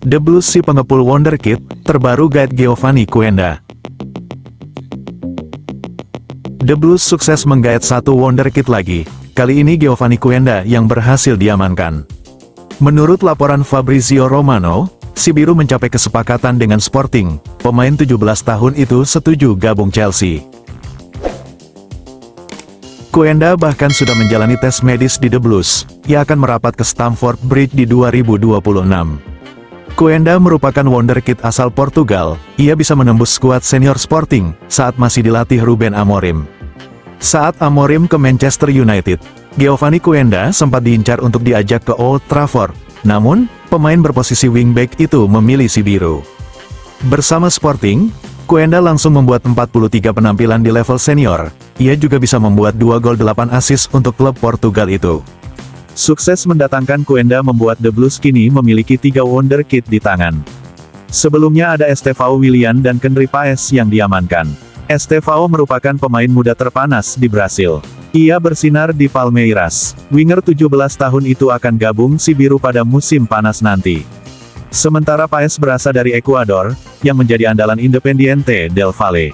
The Blues si pengepul wonderkid, terbaru guide Giovanni Quenda. The Blues sukses menggait satu wonderkid lagi, kali ini Giovanni Quenda yang berhasil diamankan. Menurut laporan Fabrizio Romano, si biru mencapai kesepakatan dengan Sporting, pemain 17 tahun itu setuju gabung Chelsea. Quenda bahkan sudah menjalani tes medis di The Blues, ia akan merapat ke Stamford Bridge di 2026. Quenda merupakan wonderkid asal Portugal, ia bisa menembus skuad senior Sporting, saat masih dilatih Ruben Amorim. Saat Amorim ke Manchester United, Giovanni Quenda sempat diincar untuk diajak ke Old Trafford, namun, pemain berposisi wingback itu memilih si biru. Bersama Sporting, Quenda langsung membuat 43 penampilan di level senior, ia juga bisa membuat 2 gol 8 assist untuk klub Portugal itu. Sukses mendatangkan Quenda membuat The Blues kini memiliki 3 wonderkid di tangan. Sebelumnya ada Estevão Willian dan Kendry Páez yang diamankan. Estevão merupakan pemain muda terpanas di Brasil. Ia bersinar di Palmeiras. Winger 17 tahun itu akan gabung si biru pada musim panas nanti. Sementara Páez berasal dari Ekuador, yang menjadi andalan Independiente del Valle.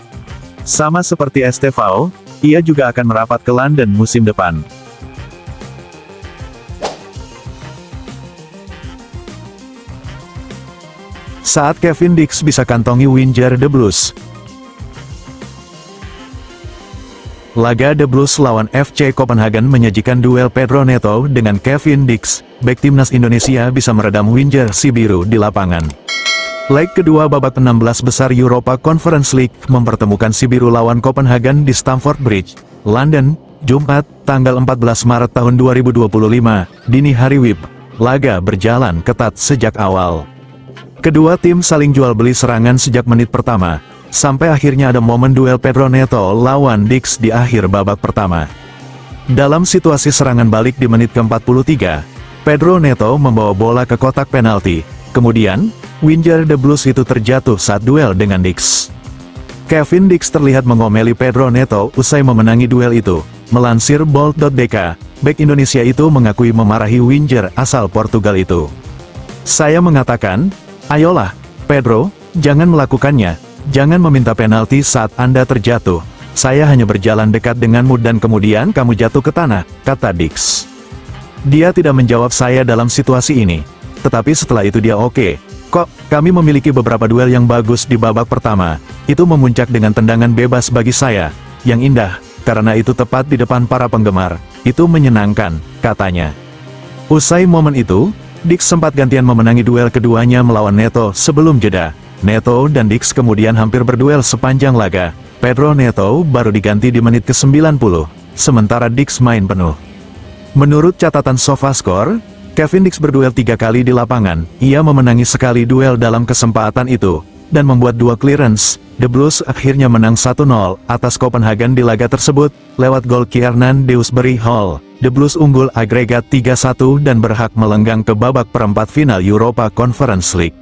Sama seperti Estevão, ia juga akan merapat ke London musim depan. Saat Kevin Dix bisa kantongi Winger The Blues. Laga The Blues lawan FC Copenhagen menyajikan duel Pedro Neto dengan Kevin Dix, bek timnas Indonesia bisa meredam Winger si biru di lapangan. Leg kedua babak 16 besar Europa Conference League mempertemukan si biru lawan Copenhagen di Stamford Bridge, London, Jumat, tanggal 14 Maret tahun 2025, dini hari WIB. Laga berjalan ketat sejak awal. Kedua tim saling jual beli serangan sejak menit pertama, sampai akhirnya ada momen duel Pedro Neto lawan Dix di akhir babak pertama. Dalam situasi serangan balik di menit ke-43, Pedro Neto membawa bola ke kotak penalti, kemudian, Winger The Blues itu terjatuh saat duel dengan Dix. Kevin Dix terlihat mengomeli Pedro Neto usai memenangi duel itu. Melansir Bold.dk, bek Indonesia itu mengakui memarahi Winger asal Portugal itu. Saya mengatakan, ayolah, Pedro, jangan melakukannya, jangan meminta penalti saat Anda terjatuh. Saya hanya berjalan dekat denganmu dan kemudian kamu jatuh ke tanah, kata Dix. Dia tidak menjawab saya dalam situasi ini. Tetapi setelah itu dia oke. Kok, kami memiliki beberapa duel yang bagus di babak pertama. Itu memuncak dengan tendangan bebas bagi saya, yang indah, karena itu tepat di depan para penggemar. Itu menyenangkan, katanya. Usai momen itu, Dix sempat gantian memenangi duel keduanya melawan Neto sebelum jeda. Neto dan Dix kemudian hampir berduel sepanjang laga. Pedro Neto baru diganti di menit ke-90, sementara Dix main penuh. Menurut catatan SofaScore, Kevin Dix berduel 3 kali di lapangan, ia memenangi sekali duel dalam kesempatan itu, dan membuat 2 clearance. The Blues akhirnya menang 1-0 atas Copenhagen di laga tersebut, lewat gol Kiernan Dewsbury Hall. The Blues unggul agregat 3-1 dan berhak melenggang ke babak perempat final Europa Conference League.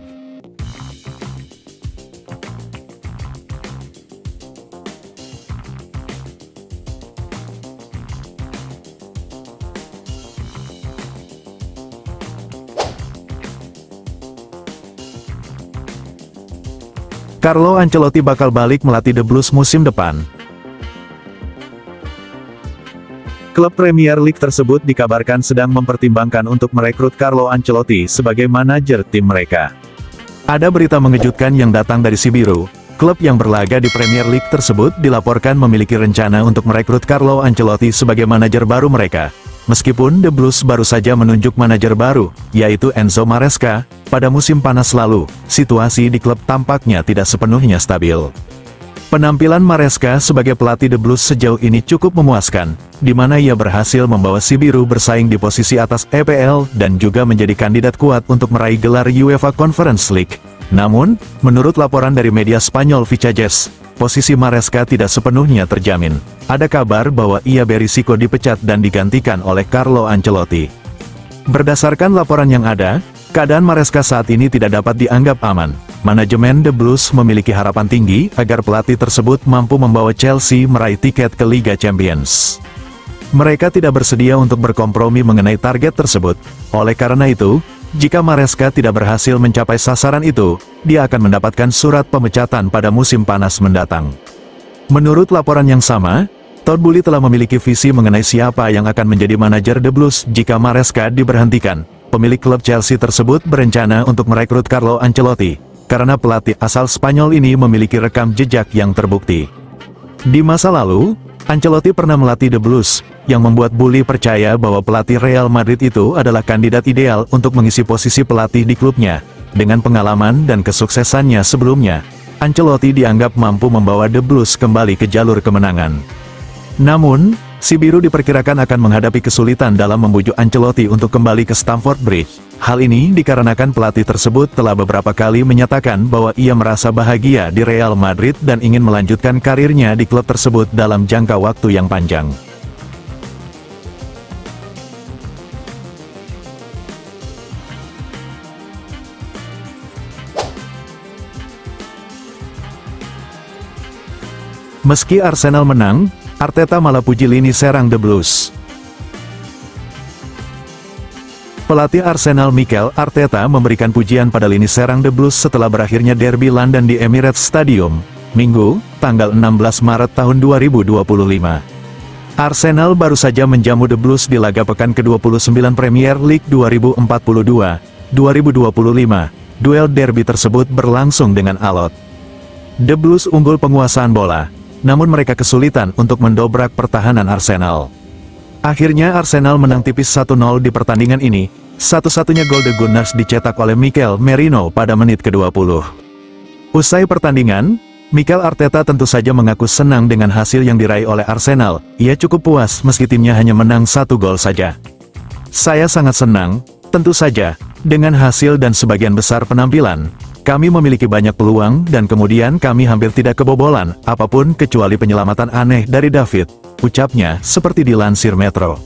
Carlo Ancelotti bakal balik melatih The Blues musim depan. Klub Premier League tersebut dikabarkan sedang mempertimbangkan untuk merekrut Carlo Ancelotti sebagai manajer tim mereka. Ada berita mengejutkan yang datang dari si biru. Klub yang berlaga di Premier League tersebut dilaporkan memiliki rencana untuk merekrut Carlo Ancelotti sebagai manajer baru mereka. Meskipun The Blues baru saja menunjuk manajer baru, yaitu Enzo Maresca, pada musim panas lalu, situasi di klub tampaknya tidak sepenuhnya stabil. Penampilan Maresca sebagai pelatih The Blues sejauh ini cukup memuaskan, di mana ia berhasil membawa si biru bersaing di posisi atas EPL dan juga menjadi kandidat kuat untuk meraih gelar UEFA Conference League. Namun, menurut laporan dari media Spanyol Vichajes, posisi Maresca tidak sepenuhnya terjamin. Ada kabar bahwa ia berisiko dipecat dan digantikan oleh Carlo Ancelotti. Berdasarkan laporan yang ada, keadaan Maresca saat ini tidak dapat dianggap aman. Manajemen The Blues memiliki harapan tinggi agar pelatih tersebut mampu membawa Chelsea meraih tiket ke Liga Champions. Mereka tidak bersedia untuk berkompromi mengenai target tersebut. Oleh karena itu, jika Maresca tidak berhasil mencapai sasaran itu, dia akan mendapatkan surat pemecatan pada musim panas mendatang. Menurut laporan yang sama, Todd Boehly telah memiliki visi mengenai siapa yang akan menjadi manajer The Blues jika Maresca diberhentikan. Pemilik klub Chelsea tersebut berencana untuk merekrut Carlo Ancelotti, karena pelatih asal Spanyol ini memiliki rekam jejak yang terbukti. Di masa lalu, Ancelotti pernah melatih The Blues, yang membuat Boehly percaya bahwa pelatih Real Madrid itu adalah kandidat ideal untuk mengisi posisi pelatih di klubnya. Dengan pengalaman dan kesuksesannya sebelumnya, Ancelotti dianggap mampu membawa The Blues kembali ke jalur kemenangan. Namun, si biru diperkirakan akan menghadapi kesulitan dalam membujuk Ancelotti untuk kembali ke Stamford Bridge. Hal ini dikarenakan pelatih tersebut telah beberapa kali menyatakan bahwa ia merasa bahagia di Real Madrid dan ingin melanjutkan karirnya di klub tersebut dalam jangka waktu yang panjang. Meski Arsenal menang, Arteta malah puji lini serang The Blues. Pelatih Arsenal Mikel Arteta memberikan pujian pada lini serang The Blues setelah berakhirnya derby London di Emirates Stadium, Minggu, tanggal 16 Maret tahun 2025. Arsenal baru saja menjamu The Blues di laga pekan ke-29 Premier League 2042-2025. Duel derby tersebut berlangsung dengan alot. The Blues unggul penguasaan bola, namun mereka kesulitan untuk mendobrak pertahanan Arsenal. Akhirnya Arsenal menang tipis 1-0 di pertandingan ini. Satu-satunya gol The Gunners dicetak oleh Mikel Merino pada menit ke-20. Usai pertandingan, Mikel Arteta tentu saja mengaku senang dengan hasil yang diraih oleh Arsenal. Ia cukup puas meski timnya hanya menang 1 gol saja. Saya sangat senang, tentu saja, dengan hasil dan sebagian besar penampilan. Kami memiliki banyak peluang dan kemudian kami hampir tidak kebobolan apapun kecuali penyelamatan aneh dari David, ucapnya seperti dilansir Metro.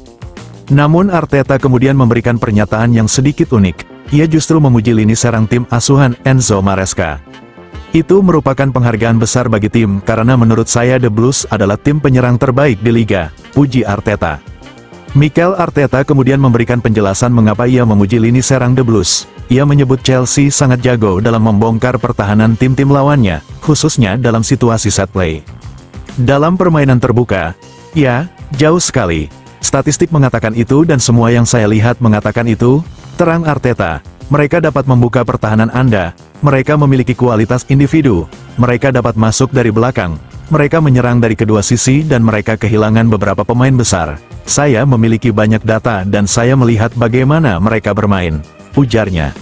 Namun Arteta kemudian memberikan pernyataan yang sedikit unik. Ia justru memuji lini serang tim asuhan Enzo Maresca. Itu merupakan penghargaan besar bagi tim karena menurut saya The Blues adalah tim penyerang terbaik di liga, puji Arteta. Mikel Arteta kemudian memberikan penjelasan mengapa ia memuji lini serang The Blues. Ia menyebut Chelsea sangat jago dalam membongkar pertahanan tim-tim lawannya, khususnya dalam situasi set play. Dalam permainan terbuka, ya, jauh sekali. Statistik mengatakan itu dan semua yang saya lihat mengatakan itu, terang Arteta. Mereka dapat membuka pertahanan Anda, mereka memiliki kualitas individu, mereka dapat masuk dari belakang, mereka menyerang dari kedua sisi dan mereka kehilangan beberapa pemain besar. Saya memiliki banyak data dan saya melihat bagaimana mereka bermain, ujarnya.